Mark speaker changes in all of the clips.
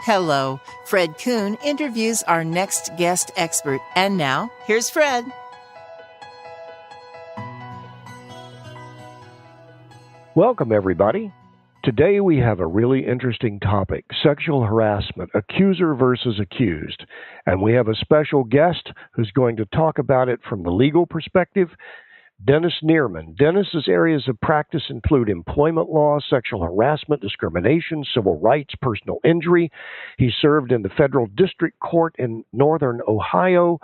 Speaker 1: Hello, Fred Coon interviews our next guest expert. And now, here's Fred.
Speaker 2: Welcome, everybody. Today we have a really interesting topic, sexual harassment, accuser versus accused. And we have a special guest who's going to talk about it from the legal perspective, Dennis Niermann. Dennis's areas of practice include employment law, sexual harassment, discrimination, civil rights, personal injury. He served in the federal district court in northern Ohio.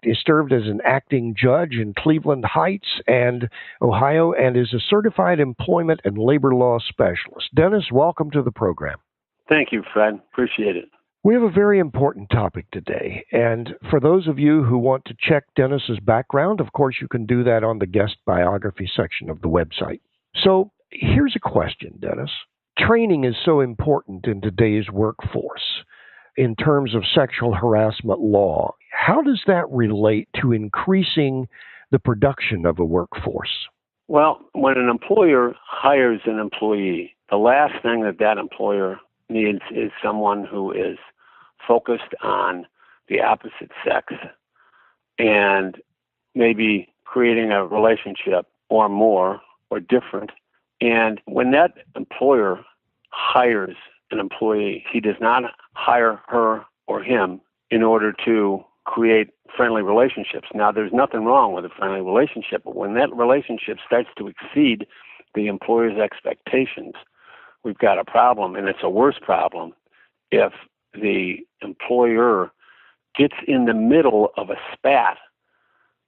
Speaker 2: He served as an acting judge in Cleveland Heights and Ohio, and is a certified employment and labor law specialist. Dennis, welcome to the program.
Speaker 3: Thank you, Fred. Appreciate it.
Speaker 2: We have a very important topic today, and for those of you who want to check Dennis's background, of course, you can do that on the guest biography section of the website. So here's a question, Dennis. Training is so important in today's workforce in terms of sexual harassment law. How does that relate to increasing the production of a workforce?
Speaker 3: Well, when an employer hires an employee, the last thing that employer needs is someone who is focused on the opposite sex and maybe creating a relationship or more or different. And when that employer hires an employee, he does not hire her or him in order to create friendly relationships. Now, there's nothing wrong with a friendly relationship, but when that relationship starts to exceed the employer's expectations, we've got a problem, and it's a worse problem if the employer gets in the middle of a spat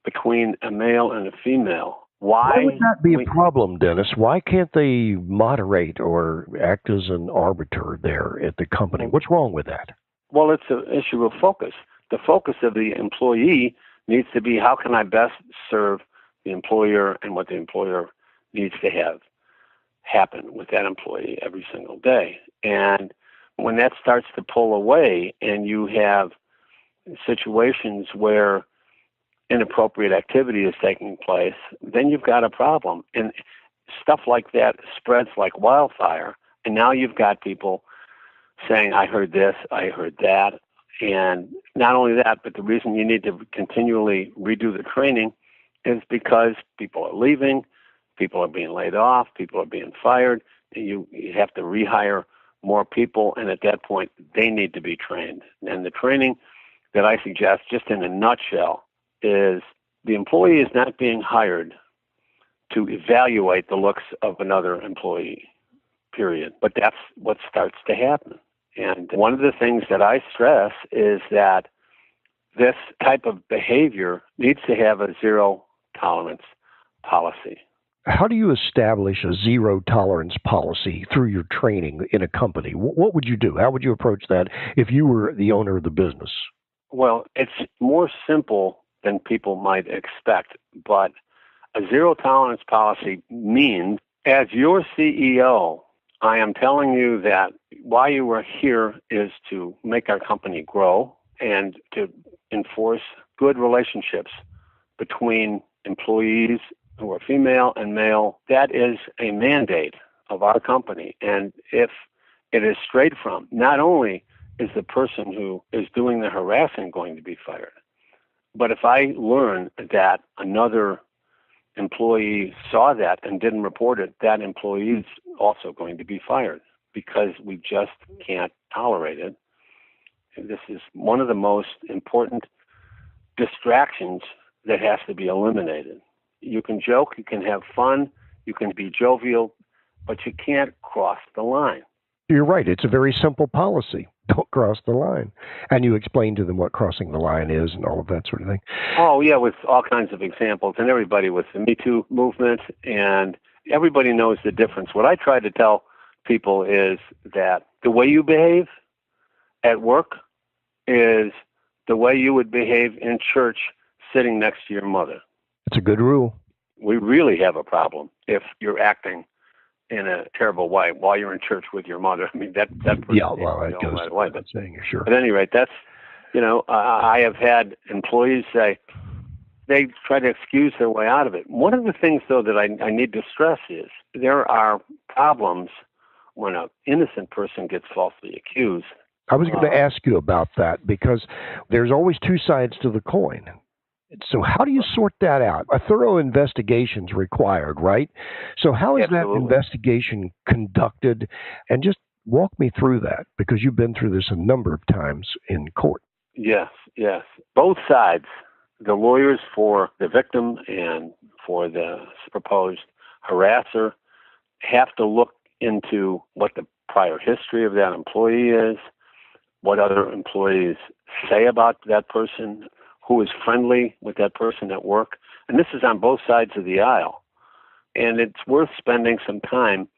Speaker 3: between a male and a female.
Speaker 2: Why would that be a problem, Dennis? Why can't they moderate or act as an arbiter there at the company? What's wrong with that?
Speaker 3: Well, it's an issue of focus. The focus of the employee needs to be, how can I best serve the employer and what the employer needs to have happen with that employee every single day. And when that starts to pull away and you have situations where inappropriate activity is taking place, then you've got a problem. And stuff like that spreads like wildfire. And now you've got people saying, I heard this, I heard that. And not only that, but the reason you need to continually redo the training is because people are leaving, people are being laid off, people are being fired, and you have to rehire more people, and at that point, they need to be trained. And the training that I suggest, just in a nutshell, is the employee is not being hired to evaluate the looks of another employee, period. But that's what starts to happen. And one of the things that I stress is that this type of behavior needs to have a zero tolerance policy.
Speaker 2: How do you establish a zero tolerance policy through your training in a company? What would you do? How would you approach that if you were the owner of the business?
Speaker 3: Well, it's more simple than people might expect, but a zero tolerance policy means, as your CEO, I am telling you that why you are here is to make our company grow and to enforce good relationships between employees who are female and male. That is a mandate of our company. And if it is strayed from, not only is the person who is doing the harassing going to be fired, but if I learn that another employee saw that and didn't report it, that employee is also going to be fired because we just can't tolerate it. And this is one of the most important distractions that has to be eliminated. You can joke, you can have fun, you can be jovial, but you can't cross the line.
Speaker 2: You're right. It's a very simple policy. Don't cross the line. And you explain to them what crossing the line is and all of that sort of thing.
Speaker 3: Oh, yeah, with all kinds of examples. And everybody with the Me Too movement, and everybody knows the difference. What I try to tell people is that the way you behave at work is the way you would behave in church sitting next to your mother.
Speaker 2: It's a good rule.
Speaker 3: We really have a problem if you're acting in a terrible way while you're in church with your mother. I mean, that person,
Speaker 2: yeah, well, that goes
Speaker 3: right away.
Speaker 2: But saying, sure.
Speaker 3: At any rate, that's, I have had employees say they try to excuse their way out of it. One of the things, though, that I need to stress is there are problems when an innocent person gets falsely accused.
Speaker 2: I was going to ask you about that because there's always two sides to the coin. So how do you sort that out? A thorough investigation is required, right? So how is that investigation conducted? And just walk me through that because you've been through this a number of times in court.
Speaker 3: Yes. Both sides, the lawyers for the victim and for the proposed harasser, have to look into what the prior history of that employee is, what other employees say about that person, who is friendly with that person at work. And this is on both sides of the aisle. And it's worth spending some time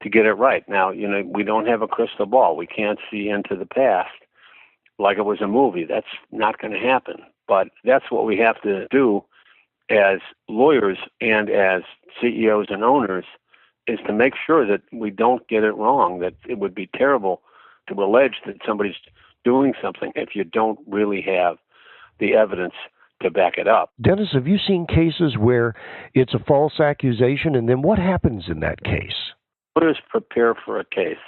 Speaker 3: to get it right. Now, we don't have a crystal ball. We can't see into the past like it was a movie. That's not going to happen. But that's what we have to do as lawyers and as CEOs and owners, is to make sure that we don't get it wrong, that it would be terrible to allege that somebody's doing something if you don't really have the evidence to back it up.
Speaker 2: Dennis, have you seen cases where it's a false accusation, and then what happens in that case?
Speaker 3: Lawyers prepare for a case.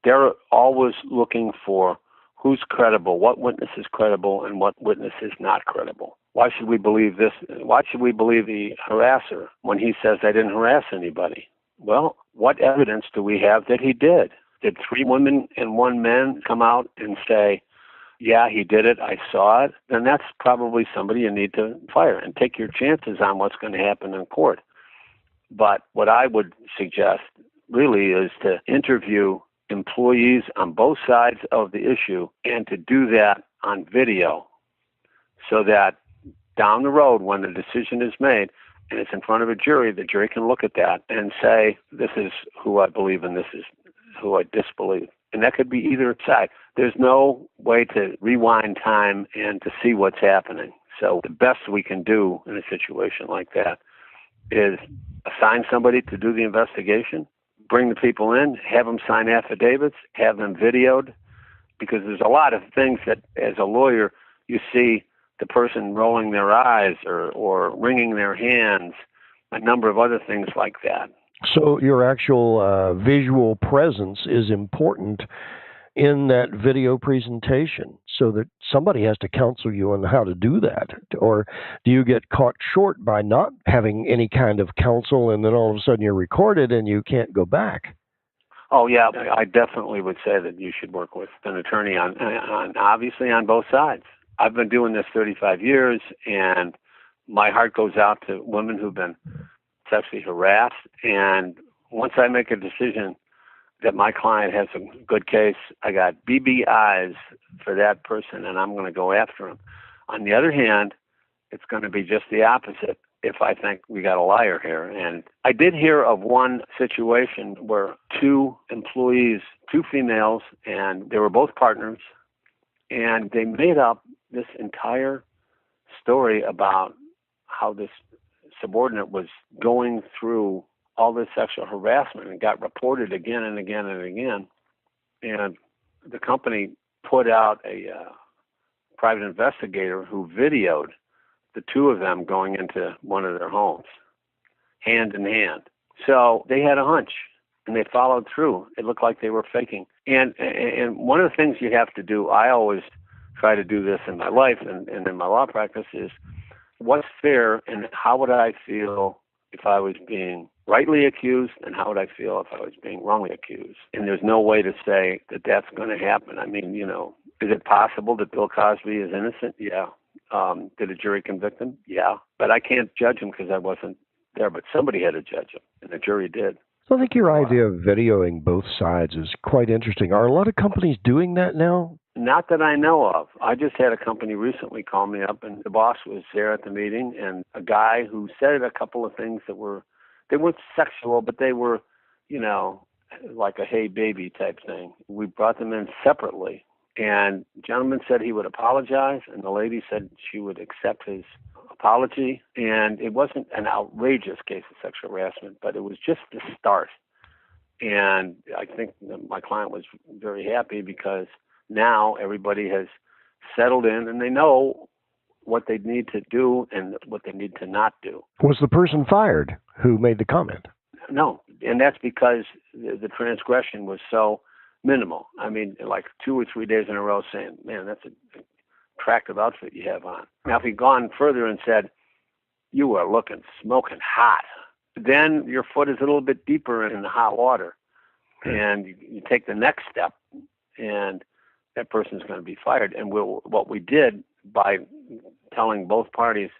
Speaker 3: They're always looking for who's credible, what witness is credible, and what witness is not credible. Why should we believe this? Why should we believe the harasser when he says I didn't harass anybody? Well, what evidence do we have that he did? Did 3 women and 1 man come out and say, yeah, he did it, I saw it? Then that's probably somebody you need to fire and take your chances on what's going to happen in court. But what I would suggest really is to interview employees on both sides of the issue and to do that on video so that down the road when the decision is made and it's in front of a jury, the jury can look at that and say, this is who I believe and this is who I disbelieve. And that could be either side. There's no way to rewind time and to see what's happening. So the best we can do in a situation like that is assign somebody to do the investigation, bring the people in, have them sign affidavits, have them videoed, because there's a lot of things that as a lawyer you see the person rolling their eyes or wringing their hands, a number of other things like that.
Speaker 2: So your actual visual presence is important in that video presentation so that somebody has to counsel you on how to do that? Or do you get caught short by not having any kind of counsel and then all of a sudden you're recorded and you can't go back?
Speaker 3: Oh, yeah, I definitely would say that you should work with an attorney on obviously on both sides. I've been doing this 35 years, and my heart goes out to women who've been sexually harassed. And once I make a decision that my client has a good case, I got BB eyes for that person, and I'm going to go after him. On the other hand, it's going to be just the opposite if I think we got a liar here. And I did hear of one situation where 2 employees, 2 females, and they were both partners, and they made up this entire story about how this subordinate was going through all this sexual harassment and got reported again and again and again. And the company put out a private investigator who videoed the 2 of them going into one of their homes, hand in hand. So they had a hunch, and they followed through. It looked like they were faking. And one of the things you have to do, I always try to do this in my life and in my law practice, is what's fair and how would I feel if I was being rightly accused and how would I feel if I was being wrongly accused? And there's no way to say that that's going to happen. I mean, is it possible that Bill Cosby is innocent? Yeah. Did a jury convict him? Yeah. But I can't judge him because I wasn't there, but somebody had to judge him, and the jury did.
Speaker 2: So I think your idea of videoing both sides is quite interesting. Are a lot of companies doing that now?
Speaker 3: Not that I know of. I just had a company recently call me up, and the boss was there at the meeting, and a guy who said a couple of things that they weren't sexual, but they were, like a hey baby type thing. We brought them in separately, and the gentleman said he would apologize, and the lady said she would accept his apology. And it wasn't an outrageous case of sexual harassment, but it was just the start. And I think my client was very happy because now everybody has settled in and they know what they need to do and what they need to not do.
Speaker 2: Was the person fired who made the comment?
Speaker 3: No, and that's because the transgression was so minimal. I mean, like 2 or 3 days in a row saying, man, that's an attractive outfit you have on. Now, if he'd gone further and said, you are looking smoking hot, then your foot is a little bit deeper in the hot water. And you take the next step, and that person's going to be fired. And what we did by telling both parties,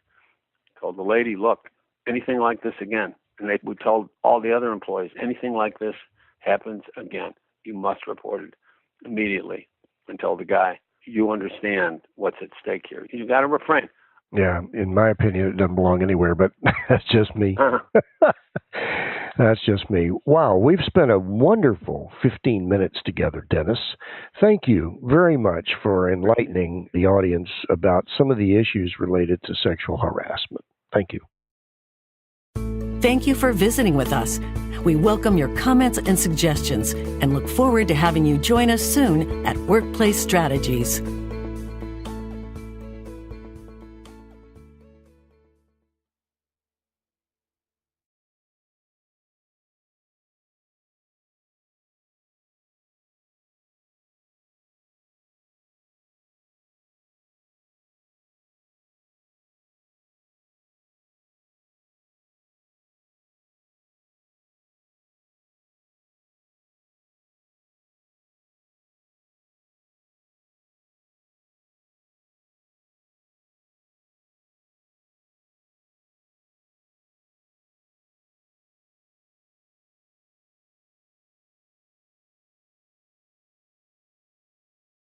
Speaker 3: told the lady, look, anything like this again. And we told all the other employees, anything like this happens again, you must report it immediately. And told the guy, you understand what's at stake here. You got to refrain.
Speaker 2: Yeah, in my opinion, it doesn't belong anywhere, but that's just me. That's just me. Wow, we've spent a wonderful 15 minutes together, Dennis. Thank you very much for enlightening the audience about some of the issues related to sexual harassment. Thank you.
Speaker 4: Thank you for visiting with us. We welcome your comments and suggestions and look forward to having you join us soon at Workplace Strategies.